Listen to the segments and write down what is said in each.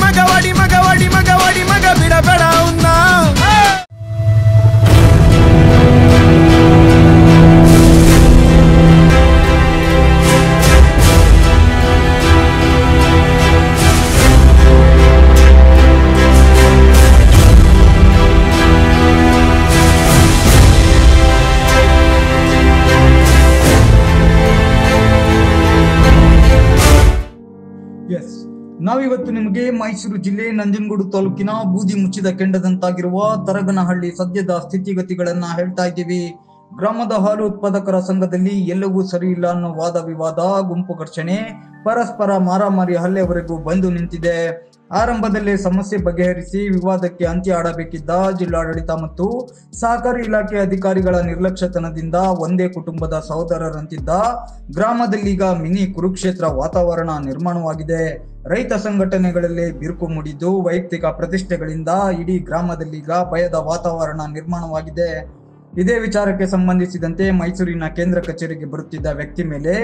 ಮಗವಾಡಿ ಮಗವಾಡಿ ಮಗವಾಡಿ ಮಗ ಬಿಡಬೇಡ ಅವನ್ನ. ನಾವಿವತ್ತು ನಿಮಗೆ ಮೈಸೂರು ಜಿಲ್ಲೆ ನಂಜನಗೂಡು ತಾಲೂಕಿನ ಬೂದಿ ಮುಚ್ಚಿದ ಕೆಂಡದಂತಾಗಿರುವ ತರಗನಹಳ್ಳಿ ಸದ್ಯದ ಸ್ಥಿತಿಗತಿಗಳನ್ನ ಹೇಳ್ತಾ ಇದ್ದೀವಿ. ಗ್ರಾಮದ ಹಾಲು ಉತ್ಪಾದಕರ ಸಂಘದಲ್ಲಿ ಎಲ್ಲವೂ ಸರಿ ಇಲ್ಲ ಅನ್ನೋ ವಾದ ವಿವಾದ, ಗುಂಪು ಘರ್ಷಣೆ, ಪರಸ್ಪರ ಮಾರಾಮಾರಿ ಹಲ್ಲೆವರೆಗೂ ಬಂದು ನಿಂತಿದೆ. ಆರಂಭದಲ್ಲೇ ಸಮಸ್ಯೆ ಬಗೆಹರಿಸಿ ವಿವಾದಕ್ಕೆ ಅಂತ್ಯ ಆಡಬೇಕಿದ್ದ ಜಿಲ್ಲಾಡಳಿತ ಮತ್ತು ಸಹಕಾರಿ ಇಲಾಖೆ ಅಧಿಕಾರಿಗಳ ನಿರ್ಲಕ್ಷ್ಯತನದಿಂದ ಒಂದೇ ಕುಟುಂಬದ ಸಹೋದರರಂತಿದ್ದ ಗ್ರಾಮದಲ್ಲೀಗ ಮಿನಿ ಕುರುಕ್ಷೇತ್ರ ವಾತಾವರಣ ನಿರ್ಮಾಣವಾಗಿದೆ. ರೈತ ಸಂಘಟನೆಗಳಲ್ಲೇ ಬಿರುಕು ಮೂಡಿದ್ದು ವೈಯಕ್ತಿಕ ಪ್ರತಿಷ್ಠೆಗಳಿಂದ ಇಡೀ ಗ್ರಾಮದಲ್ಲೀಗ ಭಯದ ವಾತಾವರಣ ನಿರ್ಮಾಣವಾಗಿದೆ. ಇದೇ ವಿಚಾರಕ್ಕೆ ಸಂಬಂಧಿಸಿದಂತೆ ಮೈಸೂರಿನ ಕೇಂದ್ರ ಕಚೇರಿಗೆ ಬರುತ್ತಿದ್ದ ವ್ಯಕ್ತಿ ಮೇಲೆ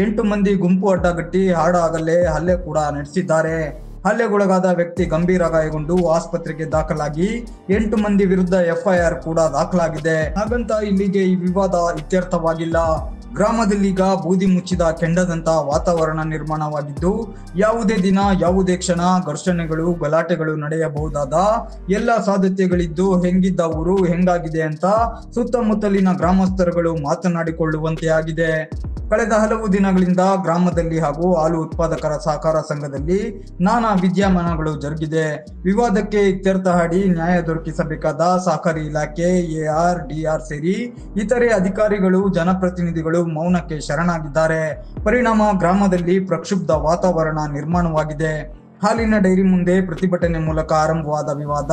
8 ಮಂದಿ ಗುಂಪು ಅಡ್ಡಗಟ್ಟಿ ಹಾಡಾಗಲೇ ಹಲ್ಲೆ ಕೂಡ ನಡೆಸಿದ್ದಾರೆ. ಹಲ್ಲೆಗೊಳಗಾದ ವ್ಯಕ್ತಿ ಗಂಭೀರ ಗಾಯಗೊಂಡು ಆಸ್ಪತ್ರೆಗೆ ದಾಖಲಾಗಿ 8 ಮಂದಿ ವಿರುದ್ಧ FIR ಕೂಡ ದಾಖಲಾಗಿದೆ. ಹಾಗಂತ ಇಲ್ಲಿಗೆ ಈ ವಿವಾದ ಇತ್ಯರ್ಥವಾಗಿಲ್ಲ. ಗ್ರಾಮದಲ್ಲೀಗ ಬೂದಿ ಮುಚ್ಚಿದ ಕೆಂಡದಂತ ವಾತಾವರಣ ನಿರ್ಮಾಣವಾಗಿದ್ದು ಯಾವುದೇ ದಿನ ಯಾವುದೇ ಕ್ಷಣ ಘರ್ಷಣೆಗಳು ಗಲಾಟೆಗಳು ನಡೆಯಬಹುದಾದ ಎಲ್ಲ ಸಾಧ್ಯತೆಗಳಿದ್ದು ಹೆಂಗಿದ್ದ ಊರು ಹೆಂಗಾಗಿದೆ ಅಂತ ಸುತ್ತಮುತ್ತಲಿನ ಗ್ರಾಮಸ್ಥರುಗಳು ಮಾತನಾಡಿಕೊಳ್ಳುವಂತೆ ಆಗಿದೆ. ಕಳೆದ ಹಲವು ದಿನಗಳಿಂದ ಗ್ರಾಮದಲ್ಲಿ ಹಾಗೂ ಹಾಲು ಉತ್ಪಾದಕರ ಸಹಕಾರ ಸಂಘದಲ್ಲಿ ನಾನಾ ವಿದ್ಯಮಾನಗಳು ಜರುಗಿದೆ. ವಿವಾದಕ್ಕೆ ಇತ್ಯರ್ಥ ಹಾಡಿ ನ್ಯಾಯ ದೊರಕಿಸಬೇಕಾದ ಸಹಕಾರಿ ಇಲಾಖೆ, AR, DR ಸೇರಿ ಇತರೆ ಅಧಿಕಾರಿಗಳು, ಜನಪ್ರತಿನಿಧಿಗಳು ಮೌನಕ್ಕೆ ಶರಣಾಗಿದ್ದಾರೆ. ಪರಿಣಾಮ ಗ್ರಾಮದಲ್ಲಿ ಪ್ರಕ್ಷುಬ್ಧ ವಾತಾವರಣ ನಿರ್ಮಾಣವಾಗಿದೆ. ಹಾಲಿನ ಡೈರಿ ಮುಂದೆ ಪ್ರತಿಭಟನೆ ಮೂಲಕ ಆರಂಭವಾದ ವಿವಾದ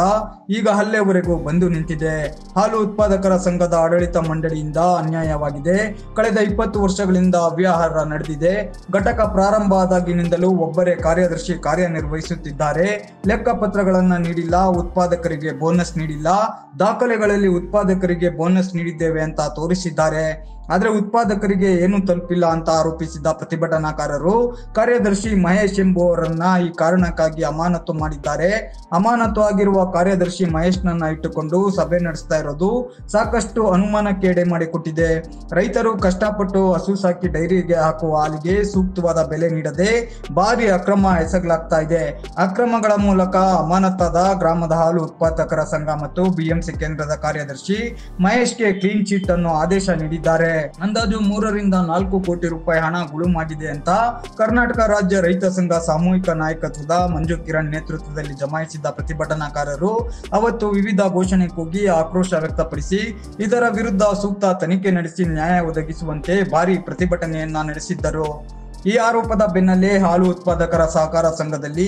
ಈಗ ಹಲ್ಲೆವರೆಗೂ ಬಂದು ನಿಂತಿದೆ. ಹಾಲು ಉತ್ಪಾದಕರ ಸಂಘದ ಆಡಳಿತ ಮಂಡಳಿಯಿಂದ ಅನ್ಯಾಯವಾಗಿದೆ. ಕಳೆದ 20 ವರ್ಷಗಳಿಂದ ಅವ್ಯವಹಾರ ನಡೆದಿದೆ. ಘಟಕ ಪ್ರಾರಂಭ ಆದಾಗಿನಿಂದಲೂ ಒಬ್ಬರೇ ಕಾರ್ಯದರ್ಶಿ ಕಾರ್ಯನಿರ್ವಹಿಸುತ್ತಿದ್ದಾರೆ. ಲೆಕ್ಕಪತ್ರಗಳನ್ನ ನೀಡಿಲ್ಲ, ಉತ್ಪಾದಕರಿಗೆ ಬೋನಸ್ ನೀಡಿಲ್ಲ, ದಾಖಲೆಗಳಲ್ಲಿ ಉತ್ಪಾದಕರಿಗೆ ಬೋನಸ್ ನೀಡಿದ್ದೇವೆ ಅಂತ ತೋರಿಸಿದ್ದಾರೆ. ಆದ್ರೆ ಉತ್ಪಾದಕರಿಗೆ ಏನು ತಲುಪಿಲ್ಲ ಅಂತ ಆರೋಪಿಸಿದ ಪ್ರತಿಭಟನಾಕಾರರು ಕಾರ್ಯದರ್ಶಿ ಮಹೇಶ್ ಎಂಬುವರನ್ನ ಈ ಕಾರಣಕ್ಕಾಗಿ ಅಮಾನತು ಮಾಡಿದ್ದಾರೆ. ಅಮಾನತು ಆಗಿರುವ ಕಾರ್ಯದರ್ಶಿ ಮಹೇಶ್ನನ್ನ ಇಟ್ಟುಕೊಂಡು ಸಭೆ ನಡೆಸ್ತಾ ಇರೋದು ಸಾಕಷ್ಟು ಅನುಮಾನಕ್ಕೆ ಮಾಡಿಕೊಟ್ಟಿದೆ. ರೈತರು ಕಷ್ಟಪಟ್ಟು ಹಸು ಸಾಕಿ ಡೈರಿಗೆ ಹಾಕುವ ಹಾಲಿಗೆ ಸೂಕ್ತವಾದ ಬೆಲೆ ನೀಡದೆ ಭಾರಿ ಅಕ್ರಮ ಎಸಗಲಾಗ್ತಾ ಇದೆ. ಅಕ್ರಮಗಳ ಮೂಲಕ ಅಮಾನತಾದ ಗ್ರಾಮದ ಹಾಲು ಉತ್ಪಾದಕರ ಸಂಘ ಮತ್ತು BMC ಕೇಂದ್ರದ ಕಾರ್ಯದರ್ಶಿ ಮಹೇಶ್ಗೆ ಕ್ಲೀನ್ ಚಿಟ್ ಅನ್ನು ಆದೇಶ ನೀಡಿದ್ದಾರೆ. ಅಂದಾಜು 3 ರಿಂದ 4 ಕೋಟಿ ರೂಪಾಯಿ ಹಣ ಗುಳುಮಾಗಿದೆ ಅಂತ ಕರ್ನಾಟಕ ರಾಜ್ಯ ರೈತ ಸಂಘ ಸಾಮೂಹಿಕ ನಾಯಕತ್ವದ ಮಂಜು ಕಿರಣ್ ನೇತೃತ್ವದಲ್ಲಿ ಜಮಾಯಿಸಿದ್ದ ಪ್ರತಿಭಟನಾಕಾರರು ಅವತ್ತು ವಿವಿಧ ಘೋಷಣೆ ಕೂಗಿ ಆಕ್ರೋಶ ವ್ಯಕ್ತಪಡಿಸಿ ಇದರ ವಿರುದ್ಧ ಸೂಕ್ತ ತನಿಖೆ ನಡೆಸಿ ನ್ಯಾಯ ಒದಗಿಸುವಂತೆ ಭಾರಿ ಪ್ರತಿಭಟನೆಯನ್ನ ನಡೆಸಿದ್ದರು. ಈ ಆರೋಪದ ಬೆನ್ನಲ್ಲೇ ಹಾಲು ಉತ್ಪಾದಕರ ಸಹಕಾರ ಸಂಘದಲ್ಲಿ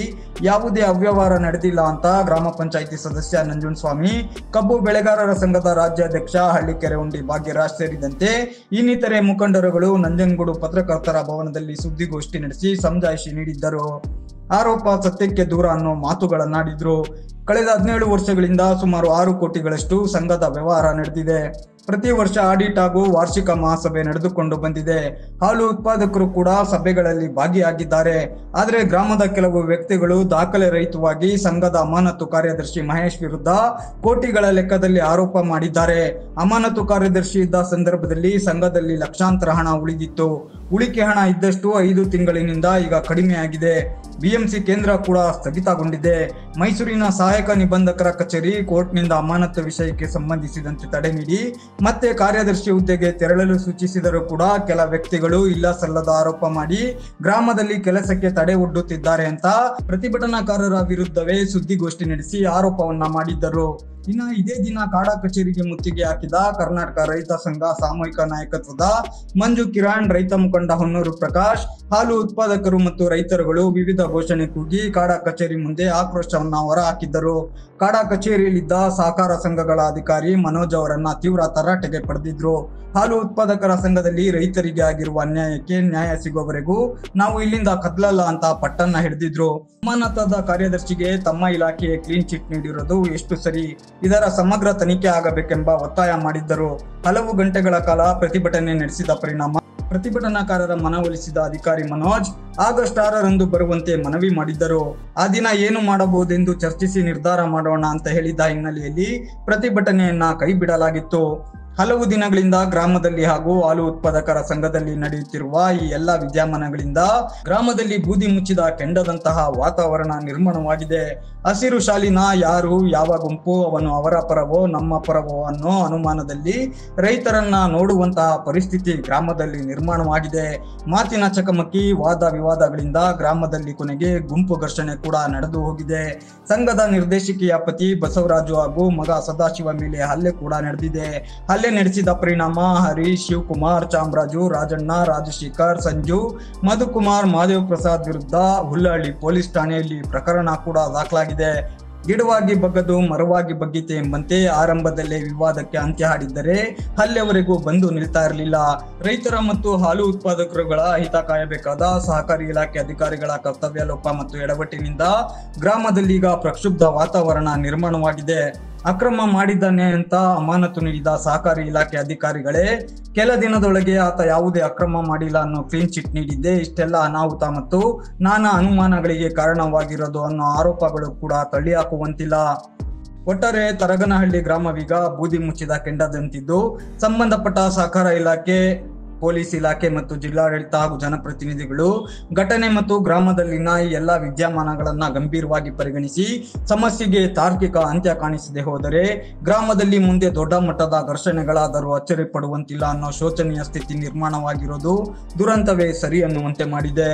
ಯಾವುದೇ ಅವ್ಯವಹಾರ ನಡೆದಿಲ್ಲ ಅಂತ ಗ್ರಾಮ ಪಂಚಾಯಿತಿ ಸದಸ್ಯ ನಂಜುಂಡಸ್ವಾಮಿ, ಕಬ್ಬು ಬೆಳೆಗಾರರ ಸಂಘದ ರಾಜ್ಯಾಧ್ಯಕ್ಷ ಹಳ್ಳಿಕೆರೆ ಉಂಡಿ ಭಾಗ್ಯರಾಜ್ ಸೇರಿದಂತೆ ಇನ್ನಿತರೆ ಮುಖಂಡರುಗಳು ನಂಜನಗೂಡು ಪತ್ರಕರ್ತರ ಭವನದಲ್ಲಿ ಸುದ್ದಿಗೋಷ್ಠಿ ನಡೆಸಿ ಸಮಜಾಯಿಷಿ ನೀಡಿದ್ದರು. ಆರೋಪ ಸತ್ಯಕ್ಕೆ ದೂರ ಅನ್ನೋ ಮಾತುಗಳನ್ನಾಡಿದ್ರು. ಕಳೆದ 17 ವರ್ಷಗಳಿಂದ ಸುಮಾರು 6 ಕೋಟಿಗಳಷ್ಟು ಸಂಘದ ವ್ಯವಹಾರ ನಡೆದಿದೆ. ಪ್ರತಿ ವರ್ಷ ಆಡಿಟ್ ಹಾಗೂ ವಾರ್ಷಿಕ ಮಹಾಸಭೆ ನಡೆದುಕೊಂಡು ಬಂದಿದೆ. ಹಾಲು ಉತ್ಪಾದಕರು ಕೂಡ ಸಭೆಗಳಲ್ಲಿ ಭಾಗಿಯಾಗಿದ್ದಾರೆ. ಆದರೆ ಗ್ರಾಮದ ಕೆಲವು ವ್ಯಕ್ತಿಗಳು ದಾಖಲೆ ರಹಿತವಾಗಿ ಸಂಘದ ಅಮಾನತು ಕಾರ್ಯದರ್ಶಿ ಮಹೇಶ್ ವಿರುದ್ಧ ಕೋಟಿಗಳ ಲೆಕ್ಕದಲ್ಲಿ ಆರೋಪ ಮಾಡಿದ್ದಾರೆ. ಅಮಾನತು ಕಾರ್ಯದರ್ಶಿ ಇದ್ದ ಸಂದರ್ಭದಲ್ಲಿ ಸಂಘದಲ್ಲಿ ಲಕ್ಷಾಂತರ ಹಣ ಉಳಿದಿತ್ತು. ಉಳಿಕೆ ಹಣ ಇದ್ದಷ್ಟು 5 ತಿಂಗಳಿನಿಂದ ಈಗ ಕಡಿಮೆಯಾಗಿದೆ. BMC ಕೇಂದ್ರ ಕೂಡ ಸ್ಥಗಿತಗೊಂಡಿದೆ. ಮೈಸೂರಿನ ಸಹಾಯಕ ನಿಬಂಧಕರ ಕಚೇರಿ ಕೋರ್ಟ್ನಿಂದ ಅಮಾನತು ವಿಷಯಕ್ಕೆ ಸಂಬಂಧಿಸಿದಂತೆ ತಡೆ ನೀಡಿ ಮತ್ತೆ ಕಾರ್ಯದರ್ಶಿ ಹುದ್ದೆಗೆ ತೆರಳಲು ಸೂಚಿಸಿದರೂ ಕೂಡ ಕೆಲ ವ್ಯಕ್ತಿಗಳು ಇಲ್ಲ ಸಲ್ಲದ ಆರೋಪ ಮಾಡಿ ಗ್ರಾಮದಲ್ಲಿ ಕೆಲಸಕ್ಕೆ ತಡೆ ಒಡ್ಡುತ್ತಿದ್ದಾರೆ ಅಂತ ಪ್ರತಿಭಟನಾಕಾರರ ವಿರುದ್ಧವೇ ಸುದ್ದಿಗೋಷ್ಠಿ ನಡೆಸಿ ಆರೋಪವನ್ನ ಮಾಡಿದ್ದರು. ಇನ್ನು ಇದೇ ದಿನ ಕಾಡಾ ಕಚೇರಿಗೆ ಮುತ್ತಿಗೆ ಹಾಕಿದ ಕರ್ನಾಟಕ ರೈತ ಸಂಘ ಸಾಮೂಹಿಕ ನಾಯಕತ್ವದ ಮಂಜು ಕಿರಣ್, ರೈತ ಮುಖಂಡ ಹೊನ್ನೂರು ಪ್ರಕಾಶ್, ಹಾಲು ಉತ್ಪಾದಕರು ಮತ್ತು ರೈತರುಗಳು ವಿವಿಧ ಘೋಷಣೆ ಕೂಗಿ ಕಾಡಾ ಕಚೇರಿ ಮುಂದೆ ಆಕ್ರೋಶವನ್ನ ಹೊರಹಾಕಿದ್ದರು. ಕಾಡಾ ಕಚೇರಿಯಲ್ಲಿದ್ದ ಸಹಕಾರ ಸಂಘಗಳ ಅಧಿಕಾರಿ ಮನೋಜ್ ಅವರನ್ನ ತೀವ್ರ ತರಾಟೆಗೆ ಪಡೆದಿದ್ರು. ಹಾಲು ಉತ್ಪಾದಕರ ಸಂಘದಲ್ಲಿ ರೈತರಿಗೆ ಆಗಿರುವ ಅನ್ಯಾಯಕ್ಕೆ ನ್ಯಾಯ ಸಿಗುವವರೆಗೂ ನಾವು ಇಲ್ಲಿಂದ ಕದಲಲ್ಲ ಅಂತ ಪಟ್ಟನ್ನ ಹಿಡಿದಿದ್ರು. ಅಮಾನತಾದ ಕಾರ್ಯದರ್ಶಿಗೆ ತಮ್ಮ ಇಲಾಖೆಯ ಕ್ಲೀನ್ ಚಿಟ್ ನೀಡಿರೋದು ಎಷ್ಟು ಸರಿ, ಇದರ ಸಮಗ್ರ ತನಿಖೆ ಆಗಬೇಕೆಂಬ ಒತ್ತಾಯ ಮಾಡಿದ್ದರು. ಹಲವು ಗಂಟೆಗಳ ಕಾಲ ಪ್ರತಿಭಟನೆ ನಡೆಸಿದ ಪರಿಣಾಮ ಪ್ರತಿಭಟನಾಕಾರರ ಮನವೊಲಿಸಿದ ಅಧಿಕಾರಿ ಮನೋಜ್ ಆಗಸ್ಟ್ 6ರಂದು ಬರುವಂತೆ ಮನವಿ ಮಾಡಿದ್ದರು. ಆ ದಿನ ಏನು ಮಾಡಬಹುದೆಂದು ಚರ್ಚಿಸಿ ನಿರ್ಧಾರ ಮಾಡೋಣ ಅಂತ ಹೇಳಿದ್ದ ಹಿನ್ನೆಲೆಯಲ್ಲಿ ಪ್ರತಿಭಟನೆಯನ್ನ ಕೈಬಿಡಲಾಗಿತ್ತು. ಹಲವು ದಿನಗಳಿಂದ ಗ್ರಾಮದಲ್ಲಿ ಹಾಗೂ ಹಾಲು ಉತ್ಪಾದಕರ ಸಂಘದಲ್ಲಿ ನಡೆಯುತ್ತಿರುವ ಈ ಎಲ್ಲ ವಿದ್ಯಮಾನಗಳಿಂದ ಗ್ರಾಮದಲ್ಲಿ ಬೂದಿ ಮುಚ್ಚಿದ ಕೆಂಡದಂತಹ ವಾತಾವರಣ ನಿರ್ಮಾಣವಾಗಿದೆ. ಹಸಿರು ಶಾಲಿನ ಯಾರು ಯಾವ ಗುಂಪು ಅವನು ಅವರ ಪರವೋ ನಮ್ಮ ಪರವೋ ಅನ್ನೋ ಅನುಮಾನದಲ್ಲಿ ರೈತರನ್ನ ನೋಡುವಂತಹ ಪರಿಸ್ಥಿತಿ ಗ್ರಾಮದಲ್ಲಿ ನಿರ್ಮಾಣವಾಗಿದೆ. ಮಾತಿನ ಚಕಮಕಿ ವಾದ ವಿವಾದಗಳಿಂದ ಗ್ರಾಮದಲ್ಲಿ ಕೊನೆಗೆ ಗುಂಪು ಘರ್ಷಣೆ ಕೂಡ ನಡೆದು ಹೋಗಿದೆ. ಸಂಘದ ನಿರ್ದೇಶಕಿಯ ಪತಿ ಬಸವರಾಜು ಹಾಗೂ ಮಗ ಸದಾಶಿವ ಮೇಲೆ ಹಲ್ಲೆ ಕೂಡ ನಡೆದಿದೆ. ಹಲ್ಲೆ ನಡೆಸಿದ ಪರಿಣಾಮ ಹರೀಶ್, ಶಿವಕುಮಾರ್, ಚಾಮರಾಜು, ರಾಜಣ್ಣ, ರಾಜಶೇಖರ್, ಸಂಜು, ಮಧುಕುಮಾರ್, ಮಾದೇವ್ ಪ್ರಸಾದ್ ವಿರುದ್ಧ ಹುಲ್ಲಹಳ್ಳಿ ಪೊಲೀಸ್ ಠಾಣೆಯಲ್ಲಿ ಪ್ರಕರಣ ಕೂಡ ದಾಖಲಾಗಿದೆ. ಗಿಡವಾಗಿ ಬಗ್ಗದು ಮರವಾಗಿ ಬಗ್ಗಿತೆ ಎಂಬಂತೆ ಆರಂಭದಲ್ಲೇ ವಿವಾದಕ್ಕೆ ಅಂತ್ಯ ಹಾಡಿದ್ದರೆ ಹಲ್ಲೆವರೆಗೂ ಬಂದು ನಿಲ್ತಾ ಇರಲಿಲ್ಲ. ರೈತರ ಮತ್ತು ಹಾಲು ಉತ್ಪಾದಕರುಗಳ ಹಿತ ಕಾಯಬೇಕಾದ ಸಹಕಾರಿ ಇಲಾಖೆ ಅಧಿಕಾರಿಗಳ ಕರ್ತವ್ಯ ಲೋಪ ಮತ್ತು ಎಡವಟ್ಟಿನಿಂದ ಗ್ರಾಮದಲ್ಲೀಗ ಪ್ರಕ್ಷುಬ್ಧ ವಾತಾವರಣ ನಿರ್ಮಾಣವಾಗಿದೆ. ಅಕ್ರಮ ಮಾಡಿದ್ದಾನೆ ಅಂತ ಅಮಾನತು ನೀಡಿದ ಸಹಕಾರಿ ಇಲಾಖೆ ಅಧಿಕಾರಿಗಳೇ ಕೆಲ ದಿನದೊಳಗೆ ಆತ ಯಾವುದೇ ಅಕ್ರಮ ಮಾಡಿಲ್ಲ ಅನ್ನೋ ಕ್ಲೀನ್ ಚಿಟ್ ನೀಡಿದ್ದೆ ಇಷ್ಟೆಲ್ಲ ಅನಾಹುತ ಮತ್ತು ನಾನಾ ಅನುಮಾನಗಳಿಗೆ ಕಾರಣವಾಗಿರೋದು ಅನ್ನೋ ಆರೋಪಗಳು ಕೂಡ ತಳ್ಳಿ ಹಾಕುವಂತಿಲ್ಲ. ಒಟ್ಟಾರೆ ತರಗನಹಳ್ಳಿ ಗ್ರಾಮವೀಗ ಬೂದಿ ಮುಚ್ಚಿದ ಕೆಂಡದಂತಿದ್ದು ಸಂಬಂಧಪಟ್ಟ ಸಹಕಾರ ಇಲಾಖೆ, ಪೊಲೀಸ್ ಇಲಾಖೆ ಮತ್ತು ಜಿಲ್ಲಾಡಳಿತ ಹಾಗೂ ಜನಪ್ರತಿನಿಧಿಗಳು ಘಟನೆ ಮತ್ತು ಗ್ರಾಮದಲ್ಲಿನ ಈ ಎಲ್ಲ ವಿದ್ಯಮಾನಗಳನ್ನ ಗಂಭೀರವಾಗಿ ಪರಿಗಣಿಸಿ ಸಮಸ್ಯೆಗೆ ತಾರ್ಕಿಕ ಅಂತ್ಯ ಕಾಣಿಸದೆ ಹೋದರೆ ಗ್ರಾಮದಲ್ಲಿ ಮುಂದೆ ದೊಡ್ಡ ಮಟ್ಟದ ಘರ್ಷಣೆಗಳಾದರೂ ಅಚ್ಚರಿ ಪಡುವಂತಿಲ್ಲ ಅನ್ನೋ ಶೋಚನೀಯ ಸ್ಥಿತಿ ನಿರ್ಮಾಣವಾಗಿರೋದು ದುರಂತವೇ ಸರಿ ಅನ್ನುವಂತೆ ಮಾಡಿದೆ.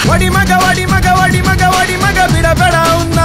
ವಡಿ ಮಗ ಬಿಡಬೇಡ ಅವ್ನ